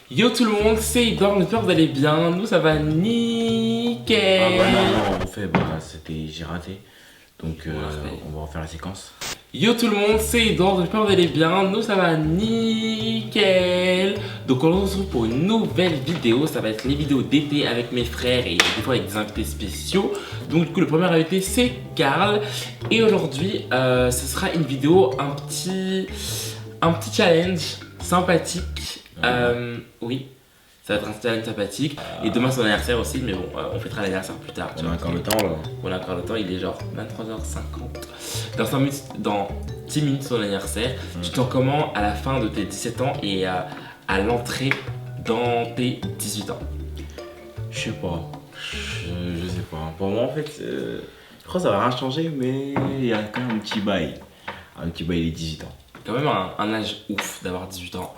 Yo tout le monde, c'est Idor, j'espère que vous allez bien, nous ça va nickel. Ah bah non, en fait, j'ai raté. Donc on va refaire la séquence. Yo tout le monde, c'est Idor, j'espère que vous allez bien, nous ça va nickel. Donc on se retrouve pour une nouvelle vidéo, ça va être les vidéos d'été avec mes frères et des fois avec des invités spéciaux. Donc du coup le premier invité c'est Karl. Et aujourd'hui ce sera une vidéo, un petit challenge sympathique. Oui, ça va être un challenge sympathique. Et demain c'est mon anniversaire aussi, mais bon, on fêtera l'anniversaire plus tard. On a encore le temps là. On a encore le temps, il est genre 23h50. Dans 10 minutes son anniversaire. Tu t'en comment à la fin de tes 17 ans et à l'entrée dans tes 18 ans? Je sais pas. Je sais pas. Pour moi en fait, je crois que ça va rien changer, mais il y a quand même un petit bail. Un petit bail des 18 ans. Quand même un âge ouf d'avoir 18 ans.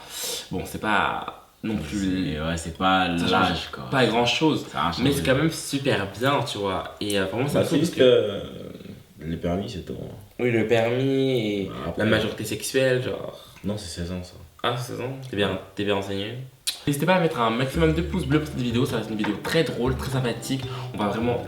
Bon, c'est pas non plus. Ouais, c'est pas l'âge quoi. Pas grand chose. Mais c'est quand quand même super bien, tu vois. Et vraiment, ça me c'est saoule juste parce que les permis c'est tout. Oui, le permis et Après, la majorité sexuelle, genre. Non, c'est 16 ans ça. Ah, 16 ans, t'es bien renseigné. N'hésitez pas à mettre un maximum de pouces bleus pour cette vidéo, ça va être une vidéo très drôle, très sympathique. On va vraiment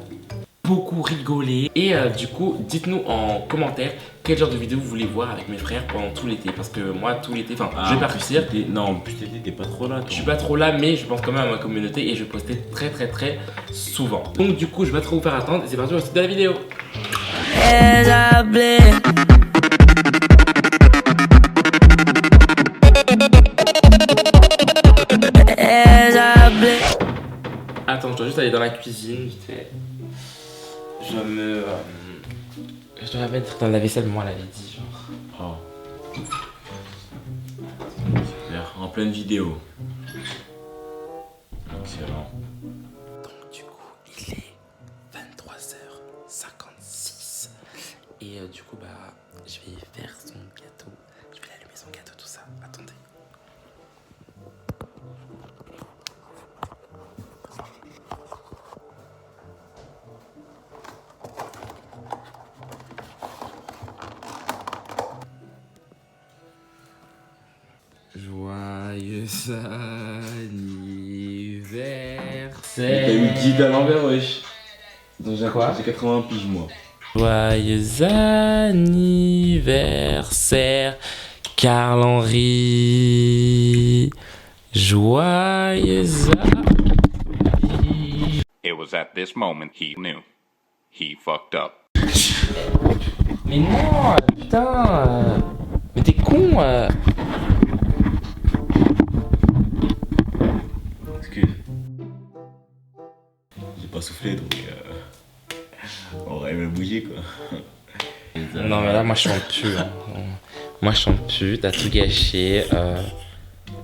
beaucoup rigoler. Et du coup, dites-nous en commentaire quel genre de vidéo vous voulez voir avec mes frères pendant tout l'été. Parce que moi, tout l'été, je vais partir. Non, plus t'es pas trop là. Toi. Je suis pas trop là, mais je pense quand même à ma communauté et je vais poster très souvent. Donc du coup, je vais pas trop vous faire attendre et c'est parti pour la suite de la vidéo. Attends, je dois juste aller dans la cuisine, vite fait. Je dois la mettre dans la vaisselle, moi, elle avait dit, genre. Oh. Super, en pleine vidéo. Excellent. Donc, du coup, il est 23h56. Et du coup, je vais faire son gâteau. Je vais allumer son gâteau, tout ça. Attendez. Joyeux anniversaire. T'as eu 10 à l'envers, wesh. Donc j'ai quoi? J'ai 80 piges, moi. Joyeux anniversaire, Carl-Henri. Joyeux anniversaire. It was at this moment he knew. He fucked up. Mais non, putain. Mais t'es con. Excuse. J'ai pas soufflé donc on aurait aimé bouger quoi. Non mais là moi je chante plus. Moi je chante plus, t'as tout gâché.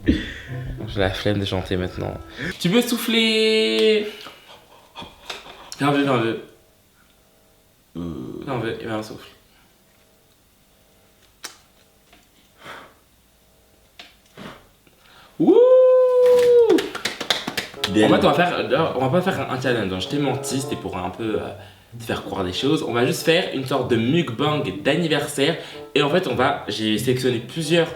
J'ai la flemme de chanter maintenant. Tu peux souffler. Viens, viens, viens. Viens, viens, viens, souffle. Wouh! En fait, on va pas faire un challenge. Je t'ai menti, c'était pour un peu te faire croire des choses. On va juste faire une sorte de mukbang d'anniversaire. Et en fait, j'ai sélectionné plusieurs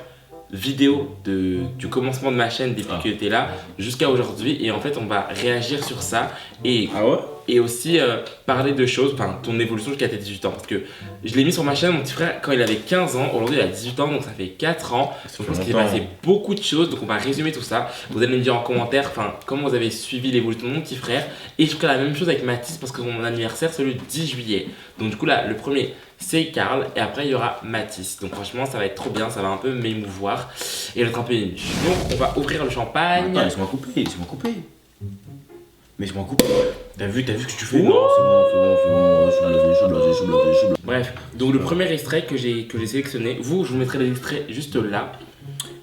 vidéos du commencement de ma chaîne depuis que tu étais là jusqu'à aujourd'hui. Et en fait, on va réagir sur ça. Ah ouais? Et aussi parler de choses, ton évolution jusqu'à tes 18 ans. Parce que je l'ai mis sur ma chaîne, mon petit frère, quand il avait 15 ans. Aujourd'hui, il a 18 ans, donc ça fait 4 ans. Donc, je pense qu'il s'est passé beaucoup de choses. Donc, on va résumer tout ça. Vous allez me dire en commentaire comment vous avez suivi l'évolution de mon petit frère. Et je ferai la même chose avec Mathis parce que mon anniversaire, c'est le 10 juillet. Donc, du coup, là, le premier, c'est Karl. Et après, il y aura Mathis. Donc, franchement, ça va être trop bien. Ça va un peu m'émouvoir. Et je vais être un peu ému. Donc, on va ouvrir le champagne. Attends, laisse-moi couper. Mais je m'en coupe. T'as vu ce que tu fais? Non, c'est bon. Je suis blasé. Bref, donc le premier extrait que j'ai sélectionné, je vous mettrai les extraits juste là.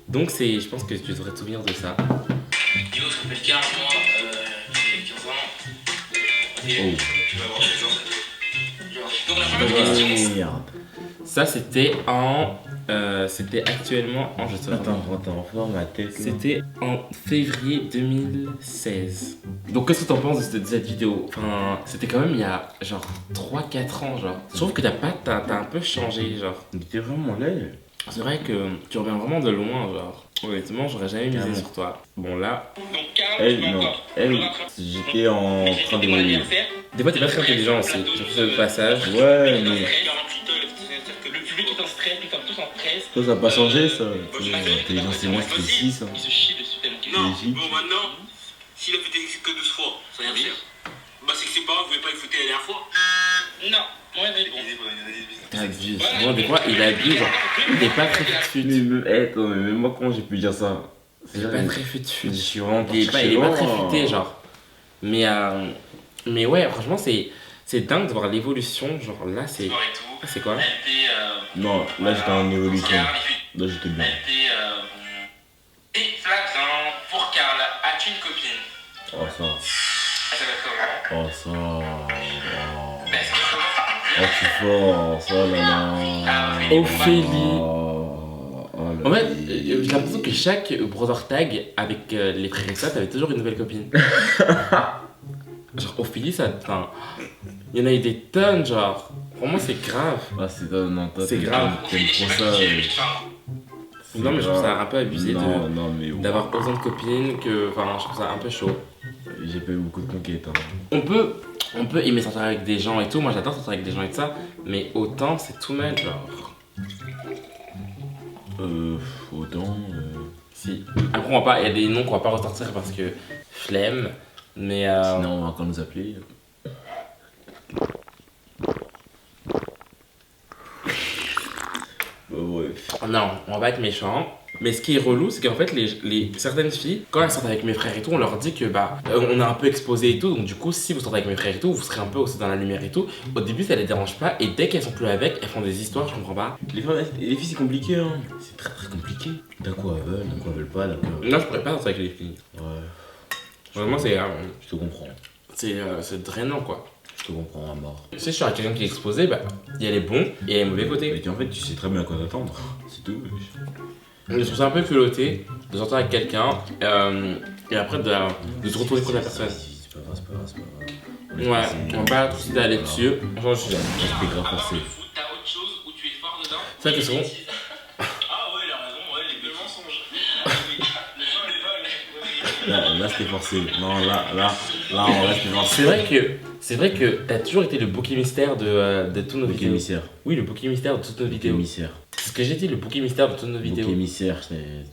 Donc je pense que tu devrais te souvenir de ça. Yo, je m'appelle Karl, moi, j'ai 15 ans. Et je vais avoir 16 ans. Donc la première question. Merde. Ça c'était actuellement en Attends, revoir ma tête. C'était en février 2016. Donc qu'est-ce que t'en penses de cette vidéo? C'était quand même il y a genre 3-4 ans genre. Je trouve que t'as un peu changé genre. Mais t'es vraiment laid. C'est vrai que tu reviens vraiment de loin genre. Honnêtement, j'aurais jamais misé Carrément. sur toi. Bon, là. Elle, non. Elle, j'étais en train d'évoluer. Des fois, t'es pas très intelligent aussi. Sur ce passage. Ouais, mais Le public est en stress, ils sont tous en stress. ça n'a pas changé, ça. L'intelligence, c'est moi, c'était ici, ça. Ils se chient dessus tellement qu'il est. Non, Logique. bon maintenant, s'il a fait que 12 fois, ça veut rien dire. Bah c'est que c'est pas grave, vous pouvez pas écouter la dernière fois. Non, ouais, mais bon. Abuse. Vraiment, des fois, il abuse. Genre, il est pas très fut. Attends, mais même moi, comment j'ai pu dire ça? Il est pas très fut. Je suis vraiment Il est pas très loin. futé, genre. Mais ouais, franchement, c'est dingue de voir l'évolution. Genre là, c'est. Ah, c'est quoi? Non, là, j'étais en évolution. Là, j'étais bien. Et Flavien, pour Karl, as-tu une copine? Oh, ça. Elle s'appelle comment? Oh, ça. Oh, je suis fort. Ça, là, là. Ophélie. Oh là En fait, là. j'ai l'impression que chaque brother tag avec les frères et sœurs, t'avais toujours une nouvelle copine. Genre Ophélie, ça. Enfin, il y en a eu des tonnes, genre. Vraiment, c'est grave. Ah, c'est non, toi, C'est t'aimes- grave. T'aimes trop ça. C'est Non, mais je trouve ça grave. un peu abusé Non, non, mais d'avoir autant de copines que. Enfin, je trouve ça un peu chaud. j'ai pas eu beaucoup de conquêtes. Hein. On peut aimer sortir avec des gens et tout. Moi, j'adore sortir avec des gens et tout ça. Mais autant, c'est tout mal, genre. Autant. Si. Après, on va pas. Il y a des noms qu'on va pas ressortir parce que flemme. Mais. Sinon, on va encore nous appeler. Ouais. Non, on va pas être méchant. Mais ce qui est relou, c'est qu'en fait, certaines filles, quand elles sortent avec mes frères et tout, on leur dit que bah, on est un peu exposé et tout. Donc, du coup, si vous sortez avec mes frères et tout, vous serez un peu aussi dans la lumière et tout. Au début, ça les dérange pas. Et dès qu'elles sont plus avec, elles font des histoires, je comprends pas. Les filles, c'est compliqué, hein. C'est très très compliqué. D'un coup, elles veulent pas, d'un coup, Non, je pourrais pas sortir avec les filles. Ouais, Vraiment, je te comprends. c'est drainant quoi. Je te comprends à mort. Tu sais, je suis avec quelqu'un qui est exposé, bah, il y a les bons et il y a les mauvais côtés. Mais en fait, tu sais très bien à quoi t'attendre. C'est tout. Je trouve ça un peu culotté de sortir avec quelqu'un et après de se retourner contre la personne. C'est pas grave, c'est pas grave, c'est pas grave. Ouais, on va pas tout de suite aller dessus. Franchement, je suis là. Respect grave forcé. T'as autre chose où tu es fort dedans? C'est vrai que c'est bon. Ah ouais, il a raison, ouais, les mensonges. Là, c'était forcé. Non, là, on reste forcé. C'est vrai que t'as toujours été le bouc émissaire de tous nos Bouc vidéos. émissaire. Oui, le bouc émissaire de toutes nos Bouc vidéos. émissaire. C'est ce que j'ai dit, le bouc émissaire de toutes nos Bouc vidéos. émissaire,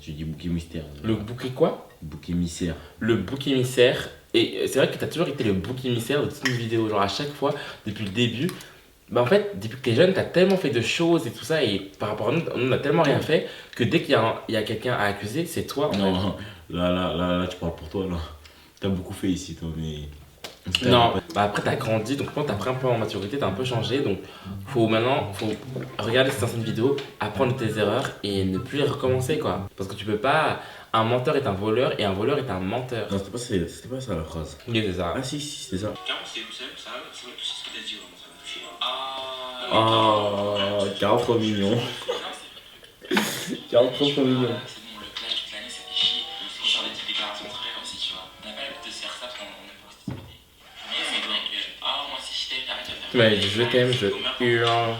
tu dis bouc émissaire. Le bouc quoi? Bouc émissaire. Le bouc émissaire. Et c'est vrai que t'as toujours été le bouc émissaire de toutes nos vidéos. Genre à chaque fois, depuis le début. Bah en fait, depuis que t'es jeune, t'as tellement fait de choses et tout ça. Et par rapport à nous, on n'a tellement rien fait que dès qu'il y a quelqu'un à accuser, c'est toi. En fait. Non, là, tu parles pour toi, là. T'as beaucoup fait ici, toi, mais. Non, bah après t'as grandi, donc quand t'as pris un peu en maturité, t'as un peu changé, donc faut regarder cette ancienne vidéo, apprendre tes erreurs et ne plus les recommencer quoi. Parce que tu peux pas, un menteur est un voleur et un voleur est un menteur. Non, c'était pas ça la phrase. Oui, c'est ça. Ah, si, c'était ça. Carrément, c'est ça va toucher ce que t'as dit, vraiment, ça va toucher. Oh, 43 millions. 43 millions. C'est bon, le clash toute l'année ça fait chier. On sort des petites déclarations très aussi, tu vois. On n'a pas l'habitude de se faire ça parce qu'on est pas resté. Mais c'est vrai que, moi si je t'aime, t'arrêtes de faire. Ouais, je t'aime, je hurle.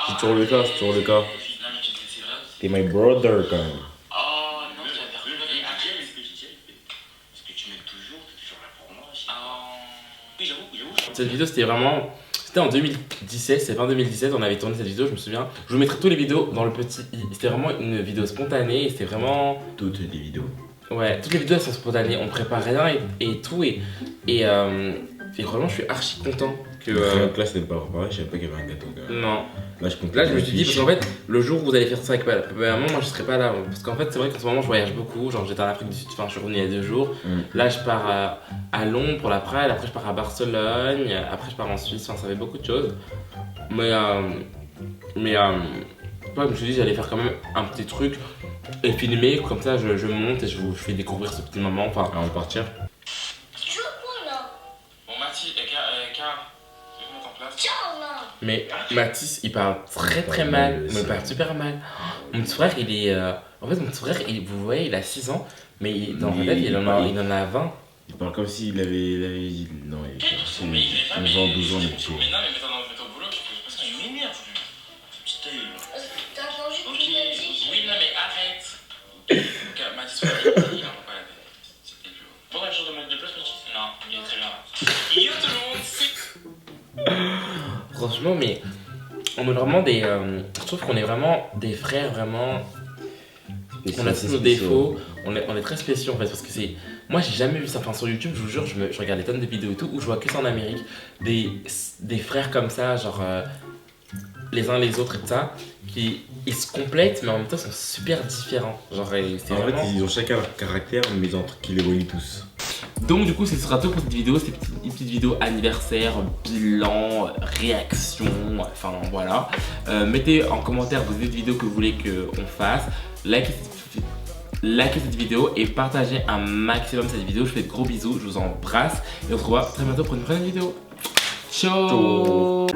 C'est toujours le cas, c'est toujours le cas. Non, mais tu sais, c'est vrai aussi. T'es my brother, quand même. Oh non, tu vas faire pleurer. Parce que tu m'aimes toujours, t'es toujours là pour moi. Oui, j'avoue. Cette vidéo, c'était vraiment. C'était en 2017, c'est fin 2017, on avait tourné cette vidéo, je me souviens. Je vous mettrai toutes les vidéos dans le petit i. C'était vraiment une vidéo spontanée, et c'était vraiment. Toutes les vidéos. Ouais, toutes les vidéos elles sont spontanées, on prépare rien et tout. Et vraiment, je suis archi content que. Là, c'était pas préparé, je savais pas qu'il y avait un gâteau, quand même. Non. Là, je compte. Là, je me suis dit, parce qu'en fait, le jour où vous allez faire ça avec papa et maman, moi je serai pas là. Parce qu'en fait, c'est vrai qu'en ce moment, je voyage beaucoup. Genre, j'étais en Afrique du Sud, enfin, je suis revenu il y a 2 jours. Là, je pars à Londres pour la Pride, après, je pars à Barcelone, après, je pars en Suisse. Enfin, ça fait beaucoup de choses. Mais ouais, je me suis dit, j'allais faire quand même un petit truc et filmer. Comme ça, je monte et je fais découvrir ce petit moment. Enfin, Avant de partir. Tu veux quoi là? bon, Mathis, Car, je vais mettre en place. Ciao là! Mais Mathis, il parle très mal, il parle super mal. Mon petit frère, il est. En fait, mon petit frère, vous voyez, il a 6 ans, mais dans sa tête, il en a 20. Il parle comme s'il avait. Non, il avait 11 ans, 12 ans, le petit. Mais non, mais mets-toi au boulot, parce qu'il m'énerve. T'as entendu Ok, ce qu'il a dit? oui, non, mais arrête. franchement, mais on est vraiment des. Je trouve qu'on est vraiment des frères, vraiment. On a tous nos défauts, on est très spéciaux en fait, parce que c'est. Moi j'ai jamais vu ça, enfin sur YouTube, je vous jure, je regarde des tonnes de vidéos et tout, où je vois que ça en Amérique, des frères comme ça, genre les uns les autres et tout ça, qui ils se complètent, mais en même temps sont super différents. Genre, c'est En vraiment. fait, ils ont chacun leur caractère, mais ils ont un truc qui les relie tous. Donc du coup ce sera tout pour cette vidéo, c'est une petite vidéo anniversaire, bilan, réaction, enfin voilà. Mettez en commentaire vos idées de vidéos que vous voulez qu'on fasse, likez cette vidéo et partagez un maximum cette vidéo. Je vous fais de gros bisous, je vous embrasse et on se revoit très bientôt pour une prochaine vidéo. Ciao.